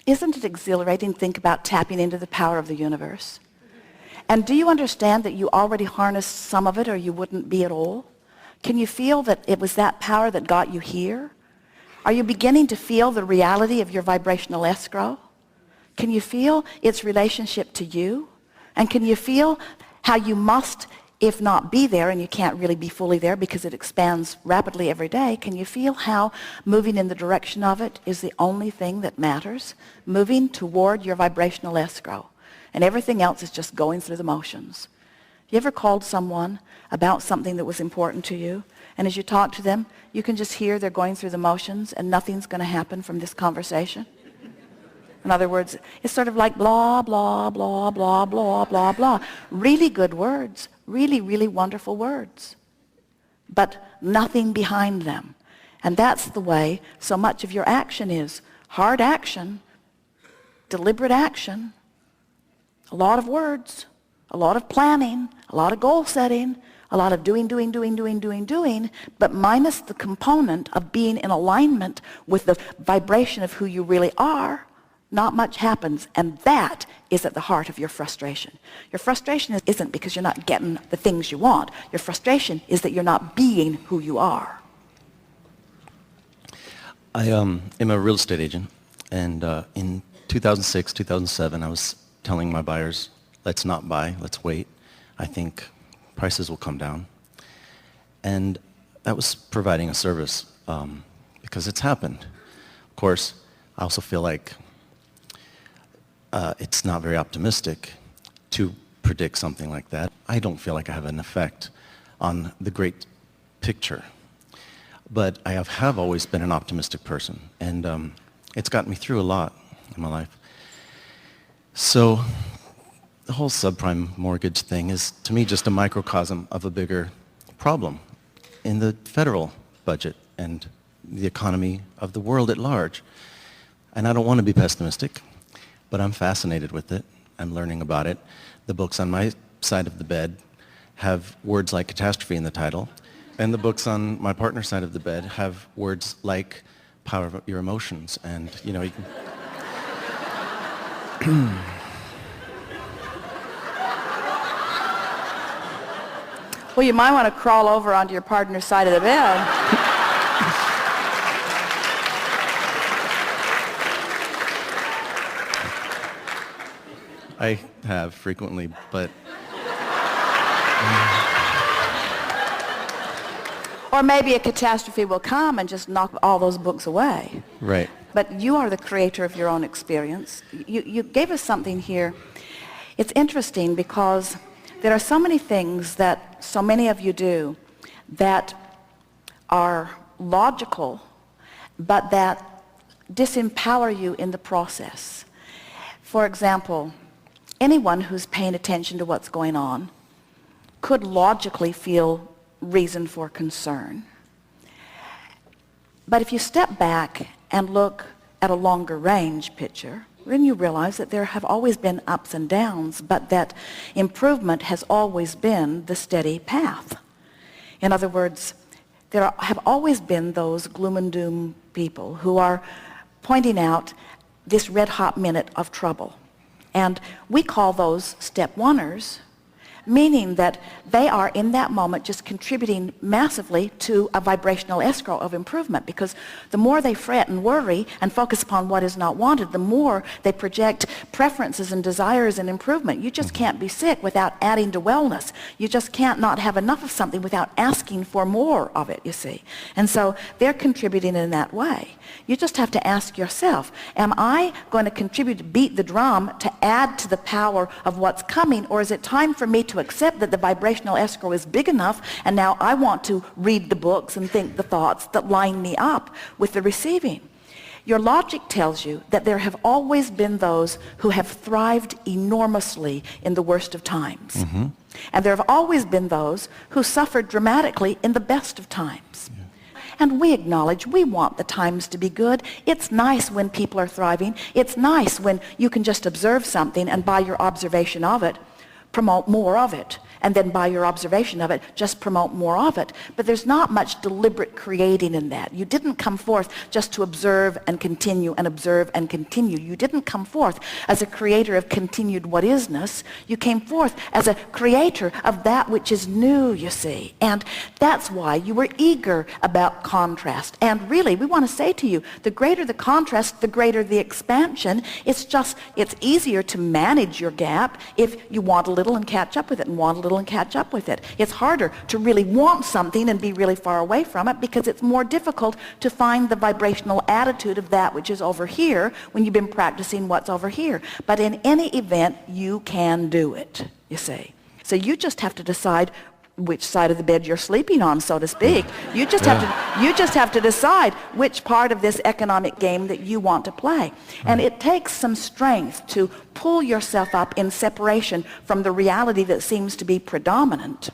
Isn't it exhilarating to think about tapping into the power of the universe? And do you understand that you already harnessed some of it or you wouldn't be at all? Can you feel that it was that power that got you here? Are you beginning to feel the reality of your vibrational escrow? Can you feel its relationship to you? And can you feel how you must, if not be there, and you can't really be fully there because it expands rapidly every day, can you feel how moving in the direction of it is the only thing that matters? Moving toward your vibrational escrow. And everything else is just going through the motions. You ever called someone about something that was important to you, and as you talk to them, you can just hear they're going through the motions and nothing's going to happen from this conversation? In other words, it's sort of like blah, blah, blah, blah, blah, blah, blah. Really good words, really, really wonderful words, but nothing behind them. And that's the way so much of your action is. Hard action, deliberate action, a lot of words, a lot of planning, a lot of goal setting, a lot of doing, but minus the component of being in alignment with the vibration of who you really are, not much happens. And that is at the heart of your frustration. Your frustration isn't because you're not getting the things you want. Your frustration is that you're not being who you are. I am a real estate agent, and in 2006, 2007, I was telling my buyers, let's not buy, let's wait. I think prices will come down. And that was providing a service because it's happened. Of course, I also feel like it's not very optimistic to predict something like that. I don't feel like I have an effect on the great picture. But I have always been an optimistic person, and it's gotten me through a lot in my life. So the whole subprime mortgage thing is, to me, just a microcosm of a bigger problem in the federal budget and the economy of the world at large. And I don't want to be pessimistic, but I'm fascinated with it. I'm learning about it. The books on my side of the bed have words like catastrophe in the title, and the books on my partner's side of the bed have words like power of your emotions, and you know, you can Well, you might want to crawl over onto your partner's side of the bed. I have frequently, but Or maybe a catastrophe will come and just knock all those books away. right. But you are the creator of your own experience. You gave us something here. It's interesting because there are so many things that so many of you do that are logical, but that disempower you in the process. For example, anyone who's paying attention to what's going on could logically feel reason for concern. But if you step back and look at a longer range picture, then you realize that there have always been ups and downs, but that improvement has always been the steady path. In other words, there have always been those gloom and doom people who are pointing out this red-hot minute of trouble. And we call those step oneers, meaning that they are in that moment just contributing massively to a vibrational escrow of improvement, because the more they fret and worry and focus upon what is not wanted, the more they project preferences and desires and improvement. You just can't be sick without adding to wellness. You just can't not have enough of something without asking for more of it, you see. And so they're contributing in that way. You just have to ask yourself, am I going to contribute to beat the drum to add to the power of what's coming, or is it time for me to accept that the vibrational escrow is big enough, and now I want to read the books and think the thoughts that line me up with the receiving? Your logic tells you that there have always been those who have thrived enormously in the worst of times. Mm-hmm. And there have always been those who suffered dramatically in the best of times. Yeah. And we acknowledge we want the times to be good. It's nice when people are thriving. It's nice when you can just observe something and by your observation of it, promote more of it. And then by your observation of it, just promote more of it. But there's not much deliberate creating in that. You didn't come forth just to observe and continue and observe and continue. You didn't come forth as a creator of continued what-isness. You came forth as a creator of that which is new, you see. And that's why you were eager about contrast. And really, we want to say to you, the greater the contrast, the greater the expansion. It's easier to manage your gap if you want a little and catch up with it, and want a little and catch up with it. It's harder to really want something and be really far away from it, because it's more difficult to find the vibrational attitude of that which is over here when you've been practicing what's over here. But in any event, you can do it, you see. So you just have to decide which side of the bed you're sleeping on, so to speak. You just have to decide which part of this economic game that you want to play. And it takes some strength to pull yourself up in separation from the reality that seems to be predominant.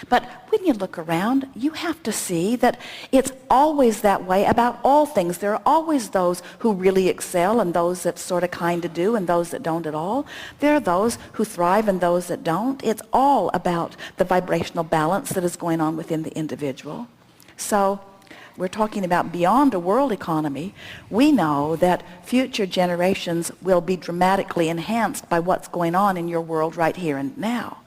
But when you look around, you have to see that it's always that way about all things. There are always those who really excel and those that sort of kind of do and those that don't at all. There are those who thrive and those that don't. It's all about the vibrational balance that is going on within the individual. So we're talking about beyond a world economy. We know that future generations will be dramatically enhanced by what's going on in your world right here and now.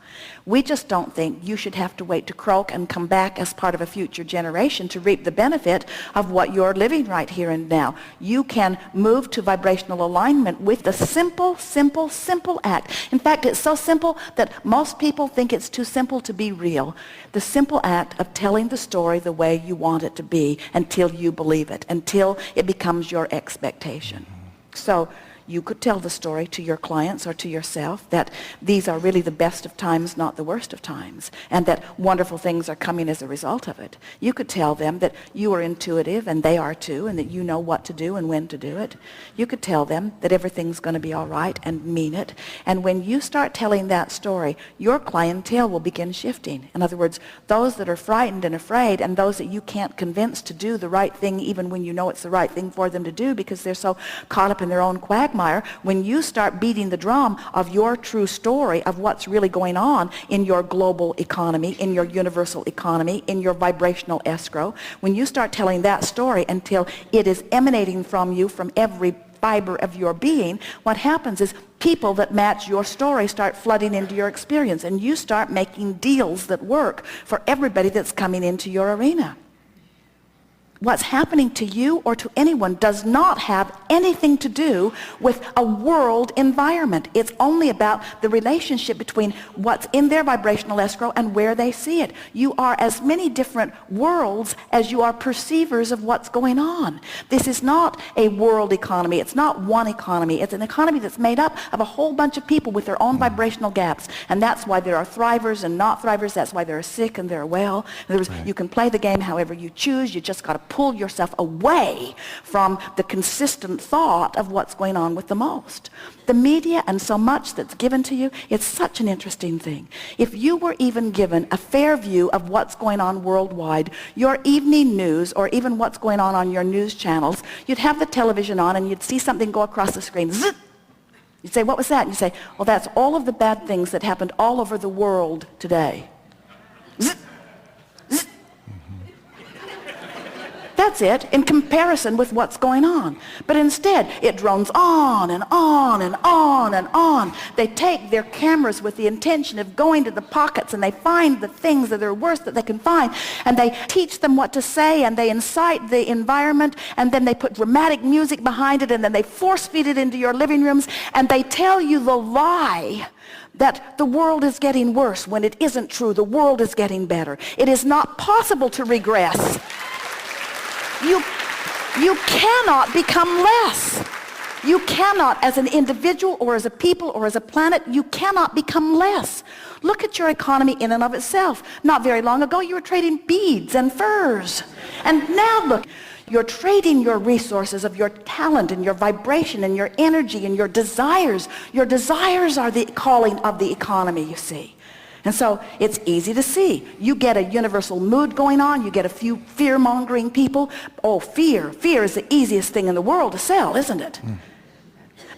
We just don't think you should have to wait to croak and come back as part of a future generation to reap the benefit of what you're living right here and now. You can move to vibrational alignment with the simple, simple, simple act. In fact, it's so simple that most people think it's too simple to be real. The simple act of telling the story the way you want it to be until you believe it, until it becomes your expectation. So you could tell the story to your clients or to yourself that these are really the best of times, not the worst of times, and that wonderful things are coming as a result of it. You could tell them that you are intuitive and they are too, and that you know what to do and when to do it. You could tell them that everything's going to be all right and mean it. And when you start telling that story, your clientele will begin shifting. In other words, those that are frightened and afraid and those that you can't convince to do the right thing even when you know it's the right thing for them to do because they're so caught up in their own quagmire. When you start beating the drum of your true story of what's really going on in your global economy, in your universal economy, in your vibrational escrow, when you start telling that story until it is emanating from you from every fiber of your being, what happens is people that match your story start flooding into your experience, and you start making deals that work for everybody that's coming into your arena. What's happening to you or to anyone does not have anything to do with a world environment. It's only about the relationship between what's in their vibrational escrow and where they see it. You are as many different worlds as you are perceivers of what's going on. This is not a world economy. It's not one economy. It's an economy that's made up of a whole bunch of people with their own vibrational gaps. And that's why there are thrivers and not thrivers. That's why there are sick and there are well. In other words, you can play the game however you choose. You just got to pull yourself away from the consistent thought of what's going on with the most. The media and so much that's given to you, it's such an interesting thing. If you were even given a fair view of what's going on worldwide, your evening news or even what's going on your news channels, you'd have the television on and you'd see something go across the screen. Zzz! You'd say, what was that? And you say, well, that's all of the bad things that happened all over the world today. Zzz! That's it, in comparison with what's going on. But instead, it drones on and on and on and on. They take their cameras with the intention of going to the pockets, and they find the things that are worst that they can find, and they teach them what to say, and they incite the environment, and then they put dramatic music behind it, and then they force feed it into your living rooms, and they tell you the lie that the world is getting worse when it isn't true. The world is getting better. It is not possible to regress. You cannot become less. You cannot, as an individual or as a people or as a planet, you cannot become less. Look at your economy in and of itself. Not very long ago, you were trading beads and furs. And now look, you're trading your resources of your talent and your vibration and your energy and your desires. Your desires are the calling of the economy, you see. And so it's easy to see. You get a universal mood going on. You get a few fear-mongering people. Oh, fear. Fear is the easiest thing in the world to sell, isn't it?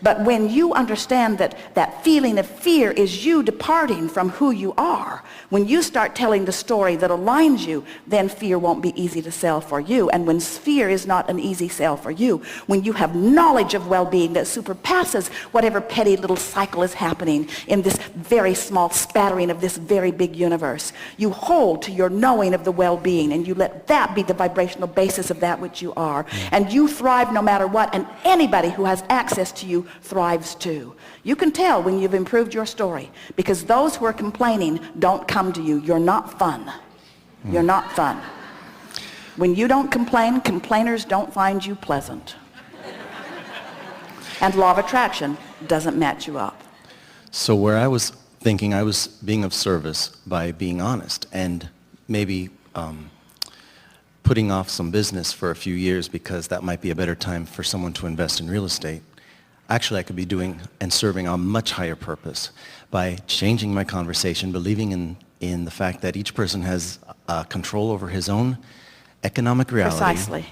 But when you understand that that feeling of fear is you departing from who you are, when you start telling the story that aligns you, then fear won't be easy to sell for you. And when fear is not an easy sell for you, when you have knowledge of well-being that surpasses whatever petty little cycle is happening in this very small spattering of this very big universe, you hold to your knowing of the well-being, and you let that be the vibrational basis of that which you are. And you thrive no matter what, and anybody who has access to you thrives too. You can tell when you've improved your story, because those who are complaining don't come to you. You're not fun. You're not fun. When you don't complain, complainers don't find you pleasant. And law of attraction doesn't match you up. So where I was thinking I was being of service by being honest and maybe putting off some business for a few years because that might be a better time for someone to invest in real estate. Actually, I could be doing and serving a much higher purpose by changing my conversation, believing in the fact that each person has control over his own economic reality. Precisely.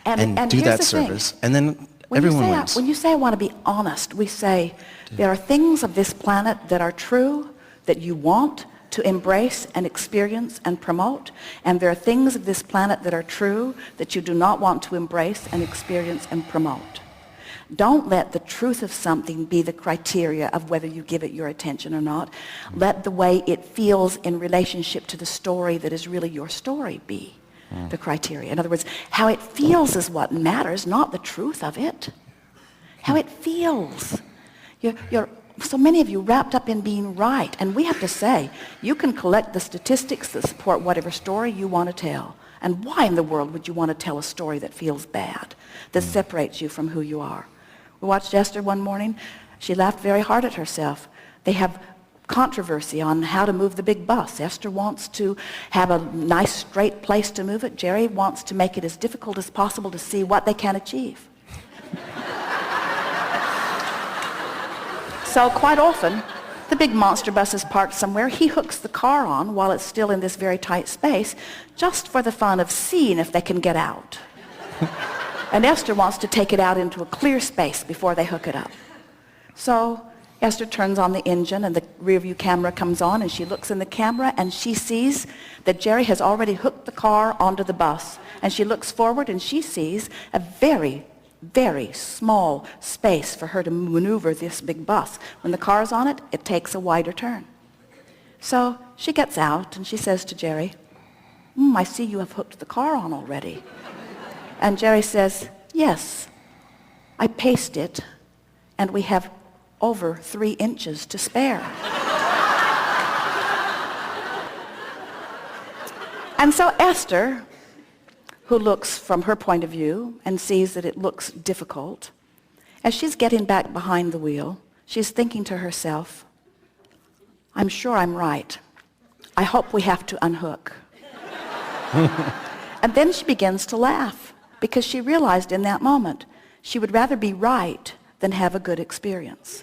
And do here's that the service. thing. And then everyone wins. When you say I want to be honest, we say there are things of this planet that are true that you want to embrace and experience and promote, and there are things of this planet that are true that you do not want to embrace and experience and promote. Don't let the truth of something be the criteria of whether you give it your attention or not. Let the way it feels in relationship to the story that is really your story be the criteria. In other words, how it feels is what matters, not the truth of it. How it feels. You're so many of you wrapped up in being right, and we have to say, you can collect the statistics that support whatever story you want to tell. And why in the world would you want to tell a story that feels bad, that separates you from who you are? We watched Esther one morning. She laughed very hard at herself. They have controversy on how to move the big bus. Esther wants to have a nice straight place to move it. Jerry wants to make it as difficult as possible to see what they can achieve. So quite often, the big monster bus is parked somewhere. He hooks the car on while it's still in this very tight space, just for the fun of seeing if they can get out. And Esther wants to take it out into a clear space before they hook it up. So Esther turns on the engine, and the rear view camera comes on, and she looks in the camera, and she sees that Jerry has already hooked the car onto the bus. And she looks forward, and she sees a very, very small space for her to maneuver this big bus. When the car's on it, it takes a wider turn. So she gets out, and she says to Jerry, I see you have hooked the car on already. And Jerry says, yes, I paced it, and we have over 3 inches to spare. And so Esther, who looks from her point of view and sees that it looks difficult, as she's getting back behind the wheel, she's thinking to herself, I'm sure I'm right. I hope we have to unhook. And then she begins to laugh, because she realized in that moment she would rather be right than have a good experience.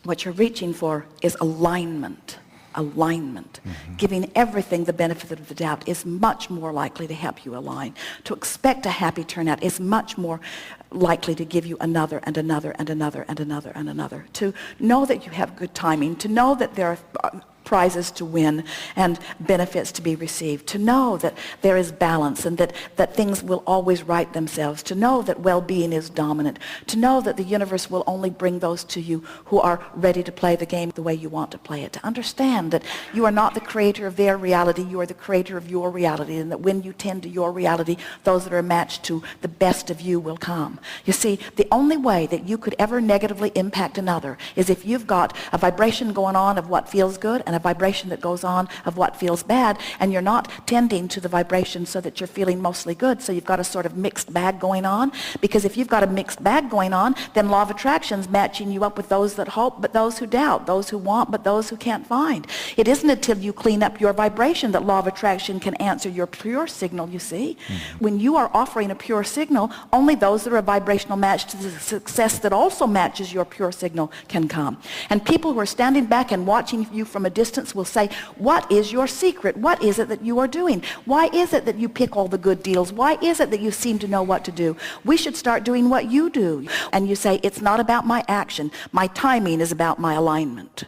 What you're reaching for is alignment. Alignment. Giving everything the benefit of the doubt is much more likely to help you align. To expect a happy turnout is much more likely to give you another and another and another and another and another. To know that you have good timing, to know that there are prizes to win and benefits to be received, to know that there is balance and that things will always right themselves, to know that well-being is dominant, to know that the universe will only bring those to you who are ready to play the game the way you want to play it, to understand that you are not the creator of their reality, you are the creator of your reality, and that when you tend to your reality, those that are matched to the best of you will come. You see, the only way that you could ever negatively impact another is if you've got a vibration going on of what feels good and a vibration that goes on of what feels bad, and you're not tending to the vibration so that you're feeling mostly good, so you've got a sort of mixed bag going on. Because if you've got a mixed bag going on, then law of attraction's matching you up with those that hope but those who doubt, those who want but those who can't find. It isn't until you clean up your vibration that law of attraction can answer your pure signal, you see. When you are offering a pure signal, only those that are a vibrational match to the success that also matches your pure signal can come. And people who are standing back and watching you from a distance distance will say, what is your secret? What is it that you are doing? Why is it that you pick all the good deals? Why is it that you seem to know what to do? We should start doing what you do. And you say, it's not about my action. My timing is about my alignment.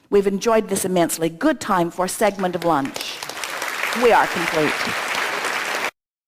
We've enjoyed this immensely. Good time for a segment of lunch. We are complete.